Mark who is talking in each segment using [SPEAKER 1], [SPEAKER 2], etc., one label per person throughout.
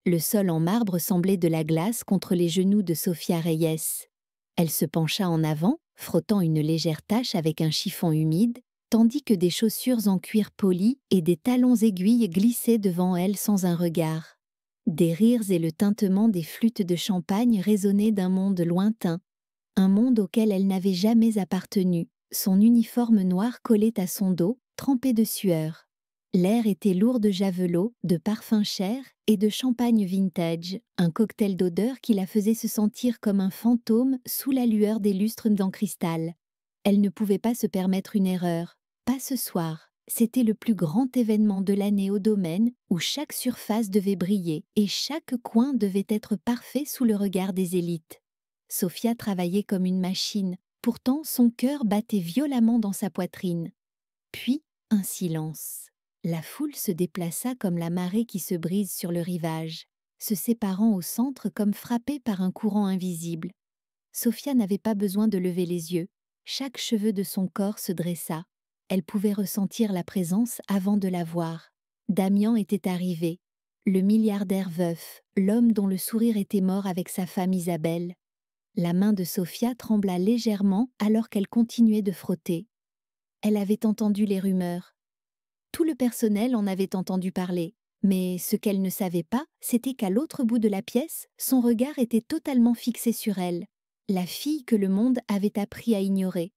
[SPEAKER 1] Le sol en marbre semblait de la glace contre les genoux de Sofia Reyes. Elle se pencha en avant, frottant une légère tache avec un chiffon humide, tandis que des chaussures en cuir poli et des talons aiguilles glissaient devant elle sans un regard. Des rires et le tintement des flûtes de champagne résonnaient d'un monde lointain, un monde auquel elle n'avait jamais appartenu. Son uniforme noir collait à son dos, trempé de sueur. L'air était lourd de javelots, de parfums chers et de champagne vintage, un cocktail d'odeurs qui la faisait se sentir comme un fantôme sous la lueur des lustres en cristal. Elle ne pouvait pas se permettre une erreur, pas ce soir. C'était le plus grand événement de l'année au domaine où chaque surface devait briller et chaque coin devait être parfait sous le regard des élites. Sofia travaillait comme une machine, pourtant son cœur battait violemment dans sa poitrine. Puis, un silence. La foule se déplaça comme la marée qui se brise sur le rivage, se séparant au centre comme frappée par un courant invisible. Sofia n'avait pas besoin de lever les yeux. Chaque cheveu de son corps se dressa. Elle pouvait ressentir la présence avant de la voir. Damian était arrivé, le milliardaire veuf, l'homme dont le sourire était mort avec sa femme Isabelle. La main de Sofia trembla légèrement alors qu'elle continuait de frotter. Elle avait entendu les rumeurs. Tout le personnel en avait entendu parler. Mais ce qu'elle ne savait pas, c'était qu'à l'autre bout de la pièce, son regard était totalement fixé sur elle, la fille que le monde avait appris à ignorer.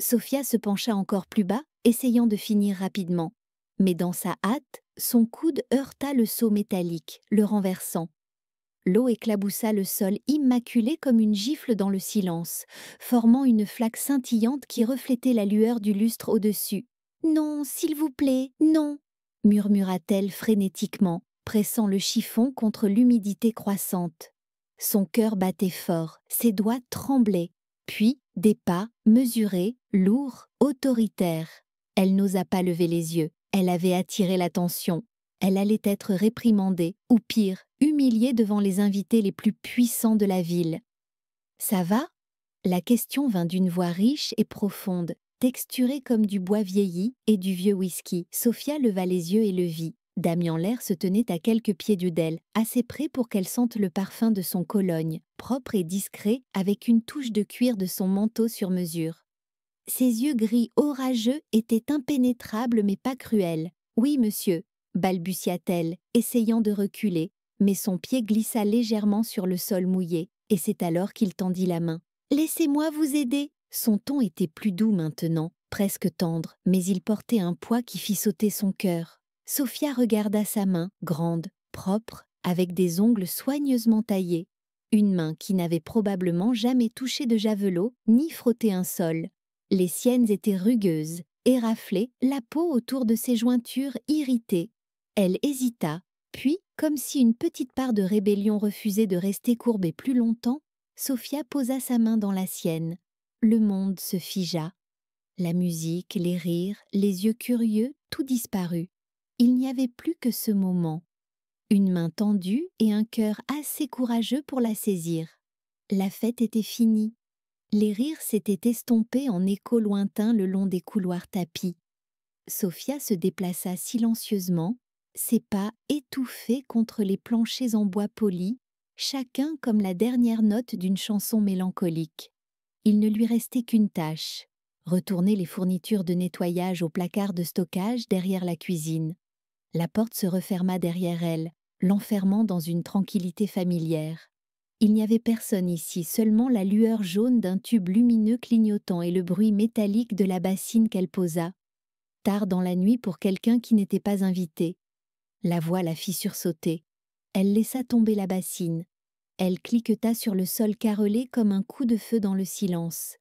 [SPEAKER 1] Sofia se pencha encore plus bas, essayant de finir rapidement. Mais dans sa hâte, son coude heurta le seau métallique, le renversant. L'eau éclaboussa le sol immaculé comme une gifle dans le silence, formant une flaque scintillante qui reflétait la lueur du lustre au-dessus. « Non, s'il vous plaît, non !» murmura-t-elle frénétiquement, pressant le chiffon contre l'humidité croissante. Son cœur battait fort, ses doigts tremblaient. Puis, des pas, mesurés, lourds, autoritaires. Elle n'osa pas lever les yeux. Elle avait attiré l'attention. Elle allait être réprimandée, ou pire, humiliée devant les invités les plus puissants de la ville. « Ça va ?» La question vint d'une voix riche et profonde, texturée comme du bois vieilli et du vieux whisky. Sofia leva les yeux et le vit. Damian Lair se tenait à quelques pieds d'elle, assez près pour qu'elle sente le parfum de son cologne, propre et discret, avec une touche de cuir de son manteau sur mesure. Ses yeux gris orageux étaient impénétrables mais pas cruels. « Oui, monsieur », balbutia-t-elle, essayant de reculer, mais son pied glissa légèrement sur le sol mouillé, et c'est alors qu'il tendit la main. « Laissez-moi vous aider !» Son ton était plus doux maintenant, presque tendre, mais il portait un poids qui fit sauter son cœur. Sofia regarda sa main, grande, propre, avec des ongles soigneusement taillés. Une main qui n'avait probablement jamais touché de javelot ni frotté un sol. Les siennes étaient rugueuses, éraflées, la peau autour de ses jointures irritée. Elle hésita, puis, comme si une petite part de rébellion refusait de rester courbée plus longtemps, Sofia posa sa main dans la sienne. Le monde se figea. La musique, les rires, les yeux curieux, tout disparut. Il n'y avait plus que ce moment. Une main tendue et un cœur assez courageux pour la saisir. La fête était finie. Les rires s'étaient estompés en échos lointains le long des couloirs tapis. Sofia se déplaça silencieusement, ses pas étouffés contre les planchers en bois poli, chacun comme la dernière note d'une chanson mélancolique. Il ne lui restait qu'une tâche, retourner les fournitures de nettoyage au placard de stockage derrière la cuisine. La porte se referma derrière elle, l'enfermant dans une tranquillité familière. Il n'y avait personne ici, seulement la lueur jaune d'un tube lumineux clignotant et le bruit métallique de la bassine qu'elle posa. Tard dans la nuit pour quelqu'un qui n'était pas invité. La voix la fit sursauter. Elle laissa tomber la bassine. Elle cliqueta sur le sol carrelé comme un coup de feu dans le silence.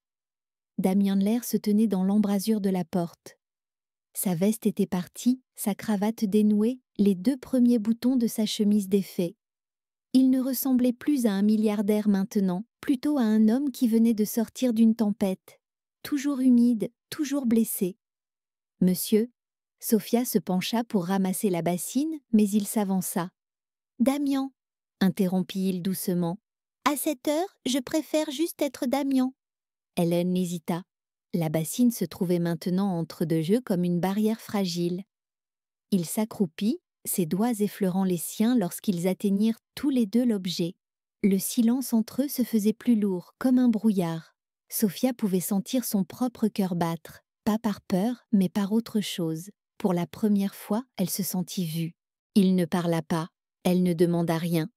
[SPEAKER 1] Damian Lair se tenait dans l'embrasure de la porte. Sa veste était partie, sa cravate dénouée, les 2 premiers boutons de sa chemise défaits. Il ne ressemblait plus à un milliardaire maintenant, plutôt à un homme qui venait de sortir d'une tempête. Toujours humide, toujours blessé. « Monsieur ?» Sofia se pencha pour ramasser la bassine, mais il s'avança. « Damian !» interrompit-il doucement. « À cette heure, je préfère juste être Damian. » Hélène hésita. La bassine se trouvait maintenant entre 2 jeux comme une barrière fragile. Il s'accroupit, ses doigts effleurant les siens lorsqu'ils atteignirent tous les deux l'objet. Le silence entre eux se faisait plus lourd, comme un brouillard. Sophia pouvait sentir son propre cœur battre, pas par peur, mais par autre chose. Pour la première fois, elle se sentit vue. Il ne parla pas, elle ne demanda rien.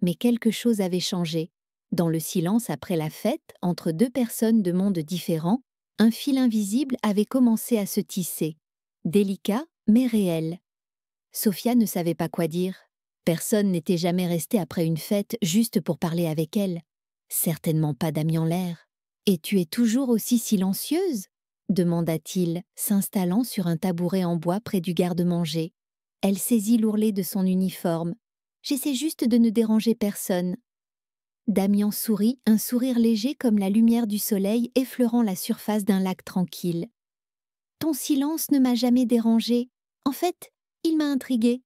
[SPEAKER 1] Mais quelque chose avait changé. Dans le silence après la fête, entre deux personnes de mondes différents, un fil invisible avait commencé à se tisser. Délicat, mais réel. Sophia ne savait pas quoi dire. Personne n'était jamais resté après une fête juste pour parler avec elle. Certainement pas Damien Lair. « Et tu es toujours aussi silencieuse ?» demanda-t-il, s'installant sur un tabouret en bois près du garde-manger. Elle saisit l'ourlet de son uniforme. « J'essaie juste de ne déranger personne. » Damien sourit, un sourire léger comme la lumière du soleil effleurant la surface d'un lac tranquille. « Ton silence ne m'a jamais dérangée. En fait, il m'a intriguée. »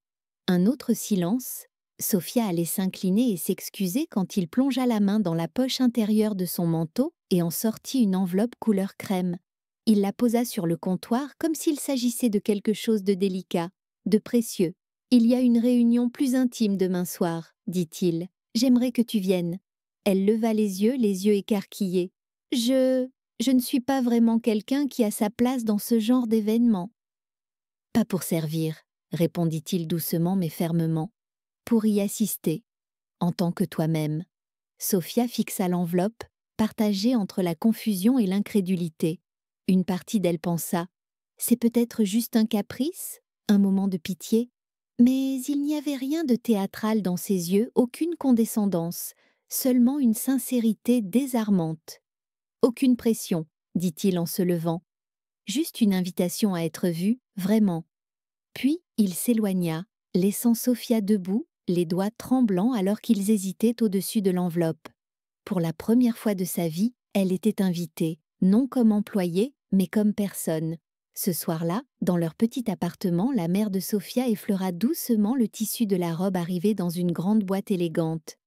[SPEAKER 1] Un autre silence. Sophia allait s'incliner et s'excuser quand il plongea la main dans la poche intérieure de son manteau et en sortit une enveloppe couleur crème. Il la posa sur le comptoir comme s'il s'agissait de quelque chose de délicat, de précieux. « Il y a une réunion plus intime demain soir, » dit-il. « J'aimerais que tu viennes. » Elle leva les yeux écarquillés. « Je ne suis pas vraiment quelqu'un qui a sa place dans ce genre d'événement. »« Pas pour servir, » répondit-il doucement mais fermement. « Pour y assister, en tant que toi-même. » Sophia fixa l'enveloppe, partagée entre la confusion et l'incrédulité. Une partie d'elle pensa « C'est peut-être juste un caprice, un moment de pitié ?» Mais il n'y avait rien de théâtral dans ses yeux, aucune condescendance, seulement une sincérité désarmante. « Aucune pression, » dit-il en se levant. « Juste une invitation à être vue, vraiment. » Puis il s'éloigna, laissant Sophia debout, les doigts tremblants alors qu'ils hésitaient au-dessus de l'enveloppe. Pour la première fois de sa vie, elle était invitée, non comme employée, mais comme personne. Ce soir-là, dans leur petit appartement, la mère de Sophia effleura doucement le tissu de la robe arrivée dans une grande boîte élégante.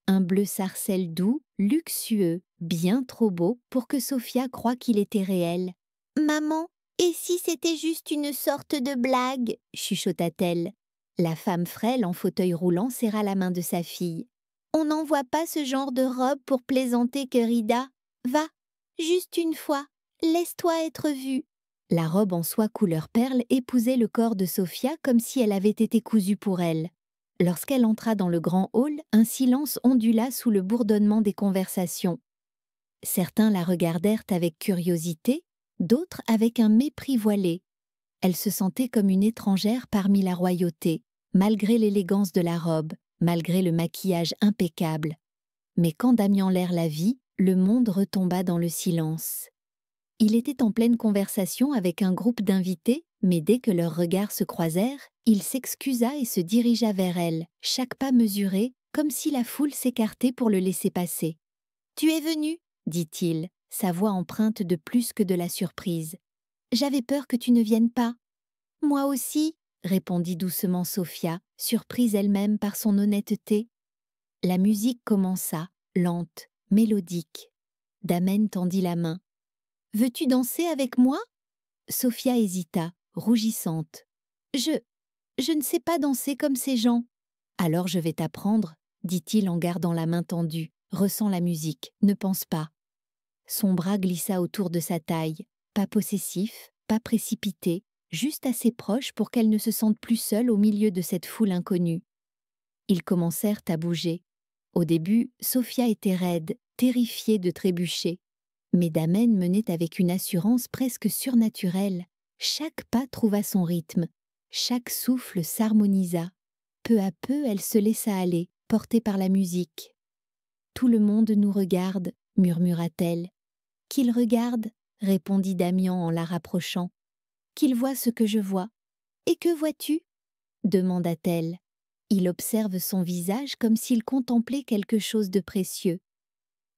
[SPEAKER 1] Un bleu sarcelle doux, luxueux, bien trop beau pour que Sophia croie qu'il était réel. « Maman, et si c'était juste une sorte de blague ?» chuchota-t-elle. La femme frêle en fauteuil roulant serra la main de sa fille. « On n'envoie pas ce genre de robe pour plaisanter, Querida. Va, juste une fois, laisse-toi être vue. » La robe en soie couleur perle épousait le corps de Sophia comme si elle avait été cousue pour elle. Lorsqu'elle entra dans le grand hall, un silence ondula sous le bourdonnement des conversations. Certains la regardèrent avec curiosité, d'autres avec un mépris voilé. Elle se sentait comme une étrangère parmi la royauté, malgré l'élégance de la robe, malgré le maquillage impeccable. Mais quand Damien Lair la vit, le monde retomba dans le silence. Il était en pleine conversation avec un groupe d'invités, mais dès que leurs regards se croisèrent, il s'excusa et se dirigea vers elle, chaque pas mesuré, comme si la foule s'écartait pour le laisser passer. « Tu es venue ?» dit-il, sa voix empreinte de plus que de la surprise. « J'avais peur que tu ne viennes pas. »« Moi aussi » répondit doucement Sophia, surprise elle-même par son honnêteté. La musique commença, lente, mélodique. Damen tendit la main. « Veux-tu danser avec moi ?» Sophia hésita, rougissante. « Je ne sais pas danser comme ces gens. »« Alors je vais t'apprendre, » dit-il en gardant la main tendue. « Ressens la musique, ne pense pas. » Son bras glissa autour de sa taille, pas possessif, pas précipité, juste assez proche pour qu'elle ne se sente plus seule au milieu de cette foule inconnue. Ils commencèrent à bouger. Au début, Sophia était raide, terrifiée de trébucher. Mais Damen menait avec une assurance presque surnaturelle. Chaque pas trouva son rythme, chaque souffle s'harmonisa. Peu à peu, elle se laissa aller, portée par la musique. « Tout le monde nous regarde, » murmura-t-elle. « Qu'il regarde, » répondit Damien en la rapprochant. « Qu'il voit ce que je vois. »« Et que vois-tu » demanda-t-elle. Il observe son visage comme s'il contemplait quelque chose de précieux.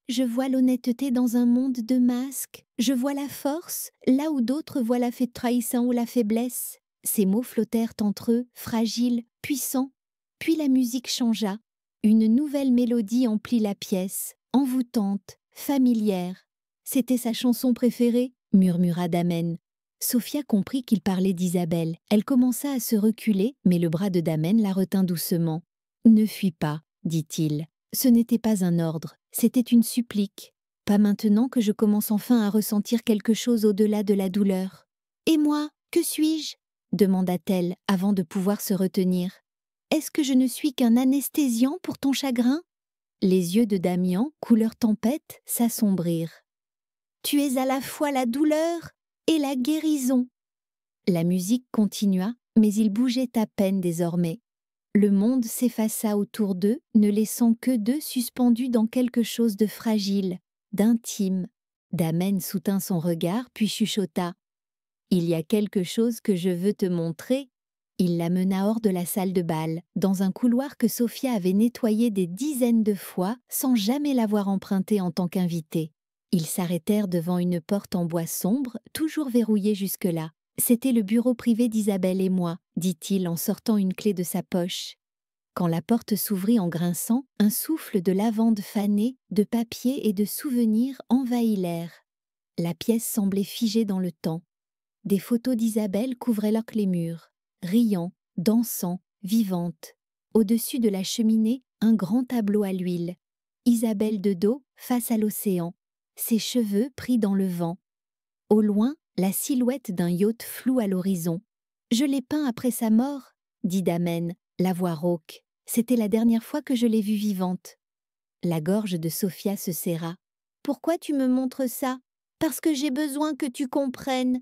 [SPEAKER 1] Je vois l'honnêteté dans un monde de masques. Je vois la force, là où d'autres voient la trahison ou la faiblesse. Ces mots flottèrent entre eux, fragiles, puissants. Puis la musique changea. Une nouvelle mélodie emplit la pièce, envoûtante, familière. C'était sa chanson préférée, murmura Damen. Sophia comprit qu'il parlait d'Isabelle. Elle commença à se reculer, mais le bras de Damen la retint doucement. « Ne fuis pas, dit-il. Ce n'était pas un ordre, c'était une supplique. Pas maintenant que je commence enfin à ressentir quelque chose au-delà de la douleur. »« Et moi, que suis-je » demanda-t-elle avant de pouvoir se retenir. « Est-ce que je ne suis qu'un anesthésiant pour ton chagrin ?» Les yeux de Damian, couleur tempête, s'assombrirent. « Tu es à la fois la douleur et la guérison. » La musique continua, mais il bougeait à peine désormais. Le monde s'effaça autour d'eux, ne laissant que d'eux suspendus dans quelque chose de fragile, d'intime. Damen soutint son regard, puis chuchota. « Il y a quelque chose que je veux te montrer. » Il la mena hors de la salle de bal, dans un couloir que Sophia avait nettoyé des dizaines de fois sans jamais l'avoir emprunté en tant qu'invité. Ils s'arrêtèrent devant une porte en bois sombre, toujours verrouillée jusque-là. « C'était le bureau privé d'Isabelle et moi, » dit-il en sortant une clé de sa poche. Quand la porte s'ouvrit en grinçant, un souffle de lavande fanée, de papier et de souvenirs envahit l'air. La pièce semblait figée dans le temps. Des photos d'Isabelle couvraient les murs, riant, dansant, vivante. Au-dessus de la cheminée, un grand tableau à l'huile. Isabelle de dos, face à l'océan, ses cheveux pris dans le vent. Au loin, la silhouette d'un yacht flou à l'horizon. « Je l'ai peint après sa mort, » dit Damen, la voix rauque. « C'était la dernière fois que je l'ai vue vivante. » La gorge de Sophia se serra. « Pourquoi tu me montres ça ? Parce que j'ai besoin que tu comprennes. »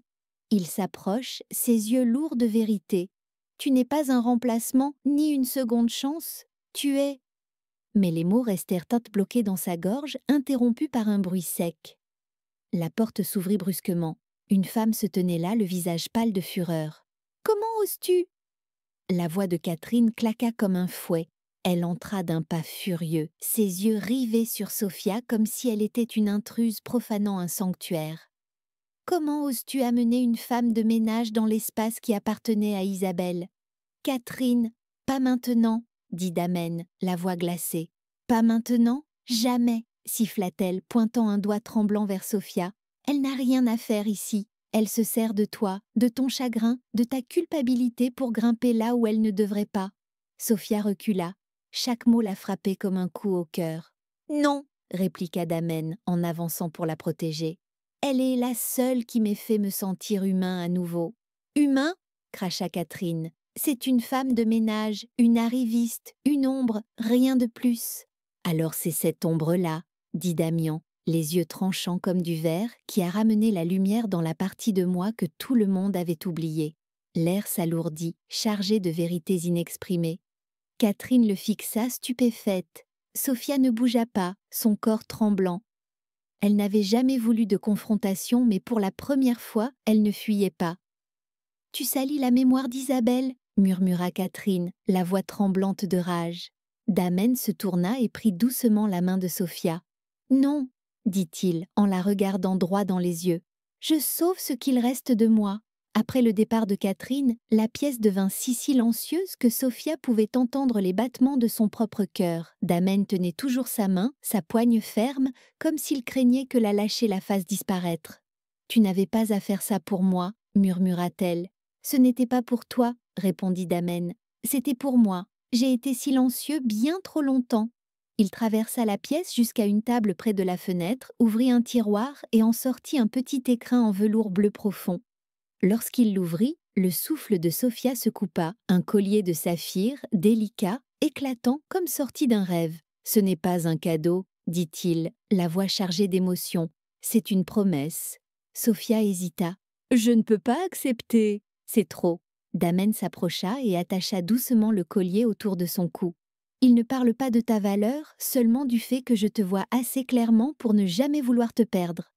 [SPEAKER 1] Il s'approche, ses yeux lourds de vérité. « Tu n'es pas un remplacement, ni une seconde chance. Tu es… » Mais les mots restèrent bloqués dans sa gorge, interrompus par un bruit sec. La porte s'ouvrit brusquement. Une femme se tenait là, le visage pâle de fureur. « Comment oses-tu » La voix de Catherine claqua comme un fouet. Elle entra d'un pas furieux, ses yeux rivés sur Sophia comme si elle était une intruse profanant un sanctuaire. « Comment oses-tu amener une femme de ménage dans l'espace qui appartenait à Isabelle ?»« Catherine, pas maintenant, » dit Damen, la voix glacée. « Pas maintenant, jamais !» siffla-t-elle, pointant un doigt tremblant vers Sophia. « Elle n'a rien à faire ici. Elle se sert de toi, de ton chagrin, de ta culpabilité pour grimper là où elle ne devrait pas. » Sophia recula. Chaque mot la frappait comme un coup au cœur. « Non !» répliqua Damen en avançant pour la protéger. « Elle est la seule qui m'ait fait me sentir humain à nouveau. »« Humain ?» cracha Catherine. « C'est une femme de ménage, une arriviste, une ombre, rien de plus. » « Alors c'est cette ombre-là, » dit Damian, les yeux tranchants comme du verre, qui a ramené la lumière dans la partie de moi que tout le monde avait oubliée. L'air s'alourdit, chargé de vérités inexprimées. Catherine le fixa, stupéfaite. Sophia ne bougea pas, son corps tremblant. Elle n'avait jamais voulu de confrontation, mais pour la première fois, elle ne fuyait pas. « Tu salis la mémoire d'Isabelle » murmura Catherine, la voix tremblante de rage. Damen se tourna et prit doucement la main de Sophia. « Non, » dit-il en la regardant droit dans les yeux. « Je sauve ce qu'il reste de moi. » Après le départ de Catherine, la pièce devint si silencieuse que Sophia pouvait entendre les battements de son propre cœur. Damen tenait toujours sa main, sa poigne ferme, comme s'il craignait que la lâcher la fasse disparaître. « Tu n'avais pas à faire ça pour moi, » murmura-t-elle. « Ce n'était pas pour toi, » répondit Damen. « C'était pour moi. J'ai été silencieux bien trop longtemps. » Il traversa la pièce jusqu'à une table près de la fenêtre, ouvrit un tiroir et en sortit un petit écrin en velours bleu profond. Lorsqu'il l'ouvrit, le souffle de Sophia se coupa, un collier de saphir, délicat, éclatant comme sorti d'un rêve. « Ce n'est pas un cadeau, » dit-il, la voix chargée d'émotion. « C'est une promesse. » Sophia hésita. « Je ne peux pas accepter. C'est trop. » Damen s'approcha et attacha doucement le collier autour de son cou. « Il ne parle pas de ta valeur, seulement du fait que je te vois assez clairement pour ne jamais vouloir te perdre. »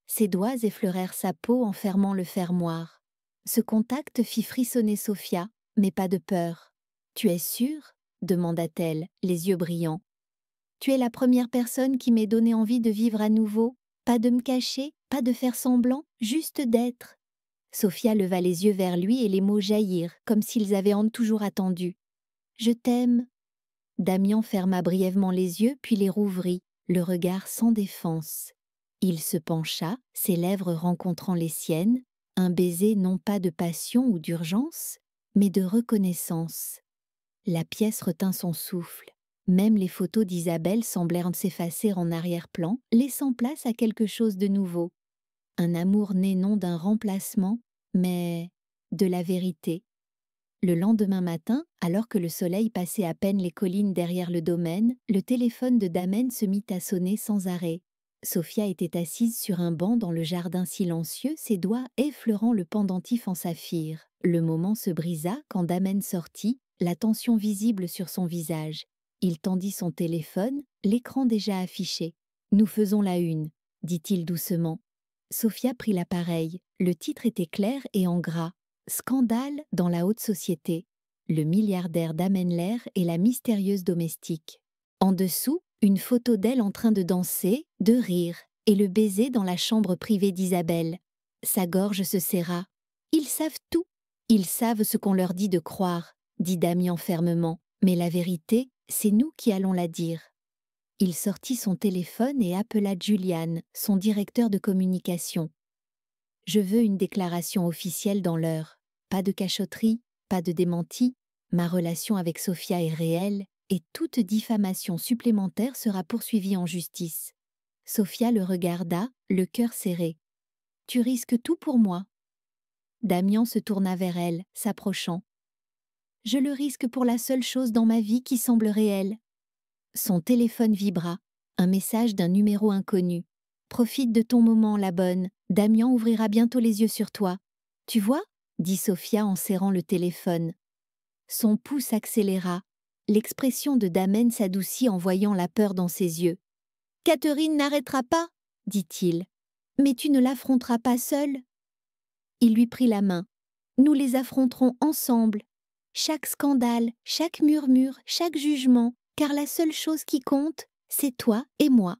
[SPEAKER 1] Ses doigts effleurèrent sa peau en fermant le fermoir. Ce contact fit frissonner Sophia, mais pas de peur. « Tu es sûre ?» demanda-t-elle, les yeux brillants. « Tu es la première personne qui m'ait donné envie de vivre à nouveau, pas de me cacher, pas de faire semblant, juste d'être. » Sophia leva les yeux vers lui et les mots jaillirent, comme s'ils avaient toujours attendu. « Je t'aime. » Damian ferma brièvement les yeux, puis les rouvrit, le regard sans défense. Il se pencha, ses lèvres rencontrant les siennes, Un baiser non pas de passion ou d'urgence, mais de reconnaissance. La pièce retint son souffle. Même les photos d'Isabelle semblèrent s'effacer en arrière-plan, laissant place à quelque chose de nouveau. Un amour né non d'un remplacement, mais de la vérité. Le lendemain matin, alors que le soleil passait à peine les collines derrière le domaine, le téléphone de Damen se mit à sonner sans arrêt. Sophia était assise sur un banc dans le jardin silencieux, ses doigts effleurant le pendentif en saphir. Le moment se brisa quand Damen sortit, la tension visible sur son visage. Il tendit son téléphone, l'écran déjà affiché. « Nous faisons la une », dit-il doucement. Sophia prit l'appareil. Le titre était clair et en gras. Scandale dans la haute société. Le milliardaire Damenler et la mystérieuse domestique. En dessous, une photo d'elle en train de danser, de rire, et le baiser dans la chambre privée d'Isabelle. Sa gorge se serra. « Ils savent tout. Ils savent ce qu'on leur dit de croire, » dit Damian fermement. « Mais la vérité, c'est nous qui allons la dire. » Il sortit son téléphone et appela Julian, son directeur de communication. « Je veux une déclaration officielle dans l'heure. Pas de cachotterie, pas de démenti. Ma relation avec Sophia est réelle et toute diffamation supplémentaire sera poursuivie en justice. » Sophia le regarda, le cœur serré. « Tu risques tout pour moi. » Damian se tourna vers elle, s'approchant. « Je le risque pour la seule chose dans ma vie qui semble réelle. » Son téléphone vibra, un message d'un numéro inconnu. « Profite de ton moment, la bonne. Damian ouvrira bientôt les yeux sur toi. »« Tu vois ?» dit Sophia en serrant le téléphone. Son pouls s'accéléra. L'expression de Damen s'adoucit en voyant la peur dans ses yeux. « Catherine n'arrêtera pas, » dit-il. « Mais tu ne l'affronteras pas seule. » Il lui prit la main. « Nous les affronterons ensemble. Chaque scandale, chaque murmure, chaque jugement, car la seule chose qui compte, c'est toi et moi. »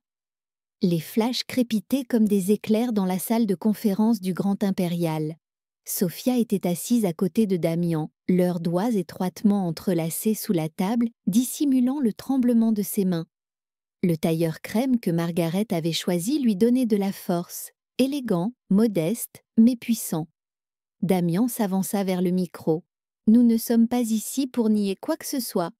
[SPEAKER 1] Les flashs crépitaient comme des éclairs dans la salle de conférence du Grand Impérial. Sophia était assise à côté de Damian, leurs doigts étroitement entrelacés sous la table, dissimulant le tremblement de ses mains. Le tailleur crème que Margaret avait choisi lui donnait de la force, élégant, modeste, mais puissant. Damian s'avança vers le micro. « Nous ne sommes pas ici pour nier quoi que ce soit, »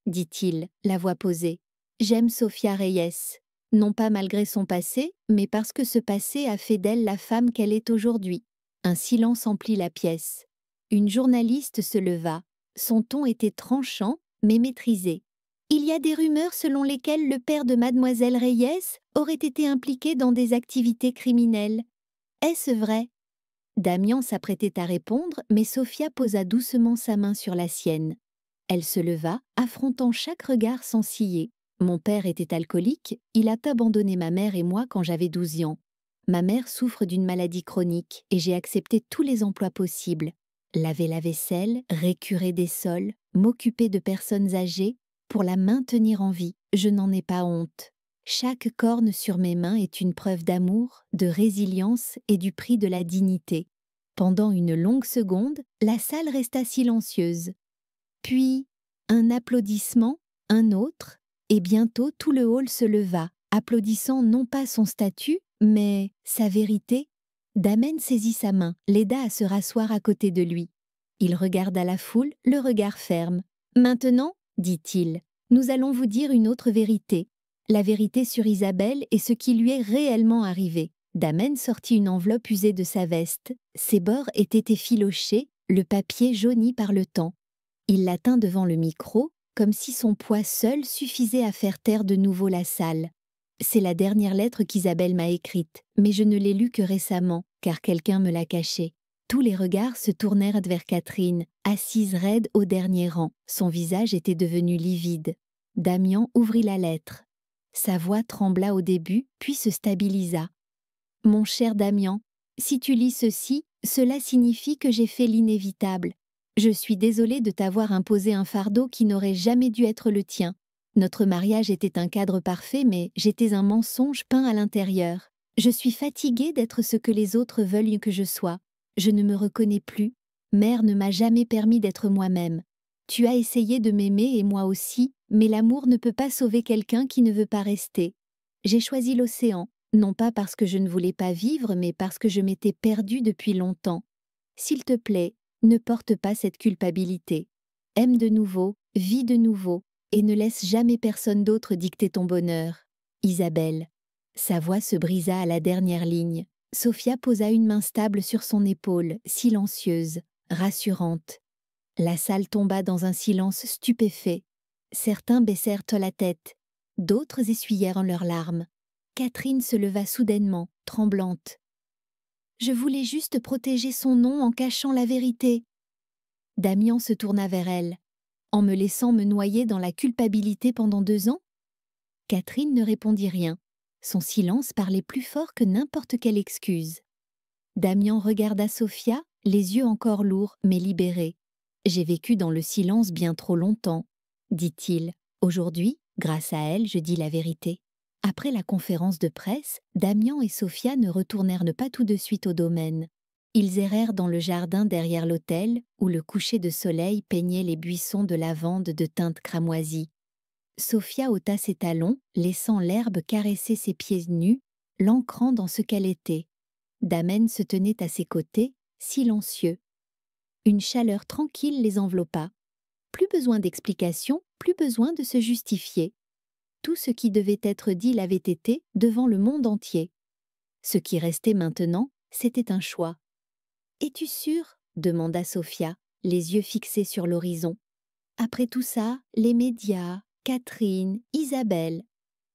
[SPEAKER 1] dit-il, la voix posée. « J'aime Sophia Reyes, non pas malgré son passé, mais parce que ce passé a fait d'elle la femme qu'elle est aujourd'hui. » Un silence emplit la pièce. Une journaliste se leva. Son ton était tranchant, mais maîtrisé. « Il y a des rumeurs selon lesquelles le père de mademoiselle Reyes aurait été impliqué dans des activités criminelles. Est-ce vrai ?» Damian s'apprêtait à répondre, mais Sophia posa doucement sa main sur la sienne. Elle se leva, affrontant chaque regard sans ciller. « Mon père était alcoolique, il a abandonné ma mère et moi quand j'avais 12 ans. Ma mère souffre d'une maladie chronique et j'ai accepté tous les emplois possibles. Laver la vaisselle, récurer des sols, m'occuper de personnes âgées, pour la maintenir en vie, je n'en ai pas honte. Chaque corne sur mes mains est une preuve d'amour, de résilience et du prix de la dignité. » Pendant une longue seconde, la salle resta silencieuse. Puis, un applaudissement, un autre, et bientôt tout le hall se leva, applaudissant non pas son statut, mais sa vérité. Damen saisit sa main, l'aida à se rasseoir à côté de lui. Il regarda la foule, le regard ferme. « Maintenant, » dit-il, « nous allons vous dire une autre vérité. La vérité sur Isabelle et ce qui lui est réellement arrivé. » Damen sortit une enveloppe usée de sa veste. Ses bords étaient effilochés, le papier jauni par le temps. Il la tint devant le micro, comme si son poids seul suffisait à faire taire de nouveau la salle. « C'est la dernière lettre qu'Isabelle m'a écrite, mais je ne l'ai lue que récemment, car quelqu'un me l'a cachée. » Tous les regards se tournèrent vers Catherine, assise raide au dernier rang. Son visage était devenu livide. Damian ouvrit la lettre. Sa voix trembla au début, puis se stabilisa. « Mon cher Damian, si tu lis ceci, cela signifie que j'ai fait l'inévitable. Je suis désolée de t'avoir imposé un fardeau qui n'aurait jamais dû être le tien. Notre mariage était un cadre parfait, mais j'étais un mensonge peint à l'intérieur. Je suis fatiguée d'être ce que les autres veulent que je sois. Je ne me reconnais plus. Mère ne m'a jamais permis d'être moi-même. Tu as essayé de m'aimer et moi aussi, mais l'amour ne peut pas sauver quelqu'un qui ne veut pas rester. J'ai choisi l'océan, non pas parce que je ne voulais pas vivre, mais parce que je m'étais perdue depuis longtemps. S'il te plaît, ne porte pas cette culpabilité. Aime de nouveau, vis de nouveau, et ne laisse jamais personne d'autre dicter ton bonheur. Isabelle. Sa voix se brisa à la dernière ligne. Sophia posa une main stable sur son épaule, silencieuse, rassurante. La salle tomba dans un silence stupéfait. Certains baissèrent la tête, d'autres essuyèrent leurs larmes. Catherine se leva soudainement, tremblante. « Je voulais juste protéger son nom en cachant la vérité. » Damian se tourna vers elle. « En me laissant me noyer dans la culpabilité pendant 2 ans ?» Catherine ne répondit rien. Son silence parlait plus fort que n'importe quelle excuse. Damian regarda Sophia, les yeux encore lourds mais libérés. « J'ai vécu dans le silence bien trop longtemps, » dit-il. « Aujourd'hui, grâce à elle, je dis la vérité. » Après la conférence de presse, Damian et Sophia ne retournèrent pas tout de suite au domaine. Ils errèrent dans le jardin derrière l'hôtel, où le coucher de soleil peignait les buissons de lavande de teinte cramoisie. Sophia ôta ses talons, laissant l'herbe caresser ses pieds nus, l'ancrant dans ce qu'elle était. Damen se tenait à ses côtés, silencieux. Une chaleur tranquille les enveloppa. Plus besoin d'explications, plus besoin de se justifier. Tout ce qui devait être dit l'avait été devant le monde entier. Ce qui restait maintenant, c'était un choix. « Es-tu sûre ?» demanda Sophia, les yeux fixés sur l'horizon. « Après tout ça, les médias, Catherine, Isabelle. »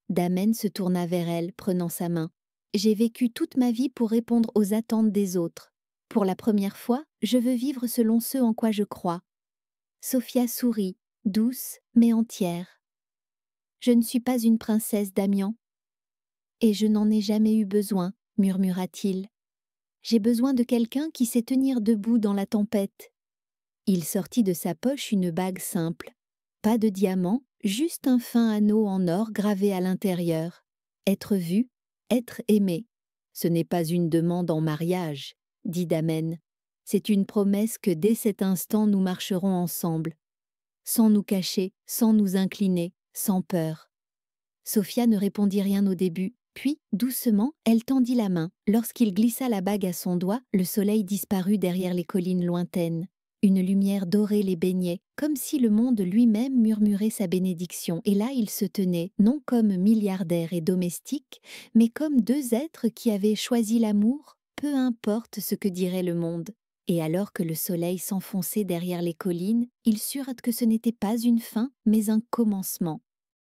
[SPEAKER 1] Damen se tourna vers elle, prenant sa main. « J'ai vécu toute ma vie pour répondre aux attentes des autres. Pour la première fois, je veux vivre selon ce en quoi je crois. » Sophia sourit, douce mais entière. « Je ne suis pas une princesse, Damian. »« Et je n'en ai jamais eu besoin, » murmura-t-il. « J'ai besoin de quelqu'un qui sait tenir debout dans la tempête. » Il sortit de sa poche une bague simple. Pas de diamant, juste un fin anneau en or gravé à l'intérieur. Être vu, être aimé. « Ce n'est pas une demande en mariage, » dit Damen. « C'est une promesse que dès cet instant nous marcherons ensemble. Sans nous cacher, sans nous incliner, sans peur. » Sophia ne répondit rien au début, puis, doucement, elle tendit la main. Lorsqu'il glissa la bague à son doigt, le soleil disparut derrière les collines lointaines. Une lumière dorée les baignait, comme si le monde lui-même murmurait sa bénédiction. Et là, ils se tenaient, non comme milliardaires et domestiques, mais comme 2 êtres qui avaient choisi l'amour, peu importe ce que dirait le monde. Et alors que le soleil s'enfonçait derrière les collines, ils surent que ce n'était pas une fin, mais un commencement.